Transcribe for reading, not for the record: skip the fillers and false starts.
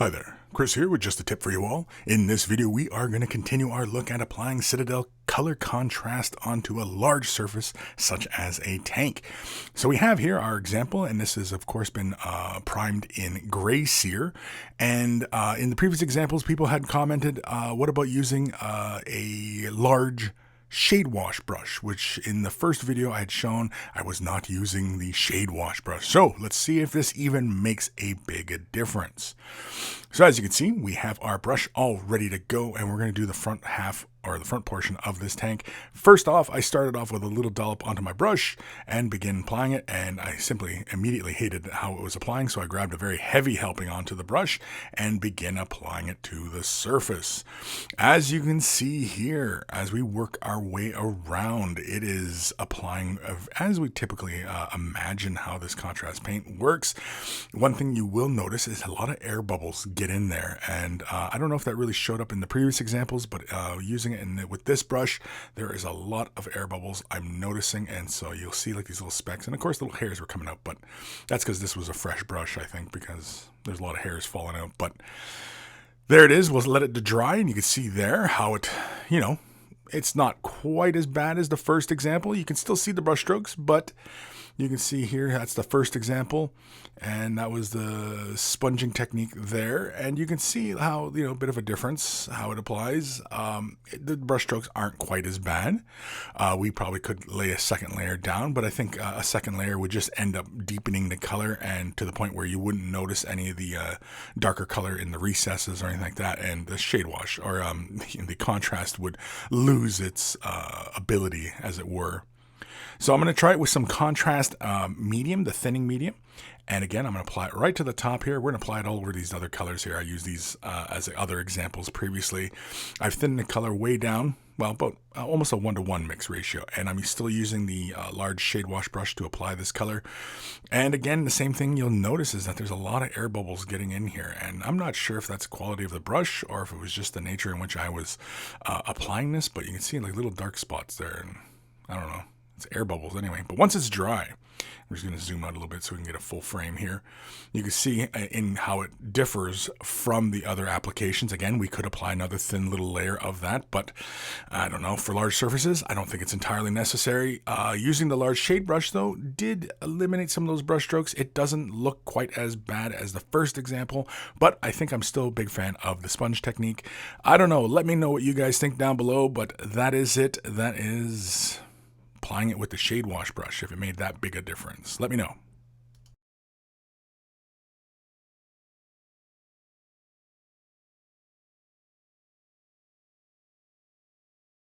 Hi there, Chris here with just a tip for you all. In this video, we are going to continue our look at applying Citadel Color Contrast onto a large surface such as a tank. So we have here our example, and this has of course been primed in gray sear. And in the previous examples, people had commented, what about using a large shade wash brush, which in the first video I had shown I was not using the shade wash brush. So let's see if this even makes a big difference. So as you can see, we have our brush all ready to go, and we're going to do the front half or the front portion of this tank. First off, I started off with a little dollop onto my brush and began applying it, and I simply immediately hated how it was applying, so I grabbed a very heavy helping onto the brush and began applying it to the surface. As you can see here, as we work our way around, it is applying as we typically imagine how this contrast paint works. One thing you will notice is a lot of air bubbles get in there, and I don't know if that really showed up in the previous examples, but using it with this brush, there is a lot of air bubbles I'm noticing, and so you'll see like these little specks, and of course little hairs were coming out, but that's because this was a fresh brush, I think, because there's a lot of hairs falling out. But there it is. We'll let it to dry, and you can see there how it, it's not quite as bad as the first example. You can still see the brush strokes, but you can see here, that's the first example, and that was the sponging technique there. And you can see how, a bit of a difference, how it applies. The brush strokes aren't quite as bad. We probably could lay a second layer down, but I think a second layer would just end up deepening the color, and to the point where you wouldn't notice any of the darker color in the recesses or anything like that. And the shade wash or the contrast would lose its ability, as it were. So I'm going to try it with some contrast medium, the thinning medium. And again, I'm going to apply it right to the top here. We're going to apply it all over these other colors here. I used these as other examples previously. I've thinned the color way down, well, about almost a 1-to-1 mix ratio. And I'm still using the large shade wash brush to apply this color. And again, the same thing you'll notice is that there's a lot of air bubbles getting in here. And I'm not sure if that's the quality of the brush or if it was just the nature in which I was applying this. But you can see like little dark spots there. And I don't know. It's air bubbles anyway. But once it's dry, I'm just going to zoom out a little bit so we can get a full frame here. You can see in how it differs from the other applications. Again, we could apply another thin little layer of that, but I don't know. For large surfaces, I don't think it's entirely necessary. Using the large shade brush, though, did eliminate some of those brush strokes. It doesn't look quite as bad as the first example, but I think I'm still a big fan of the sponge technique. I don't know. Let me know what you guys think down below, but that is it. That is applying it with the shade wash brush, if it made that big a difference. Let me know.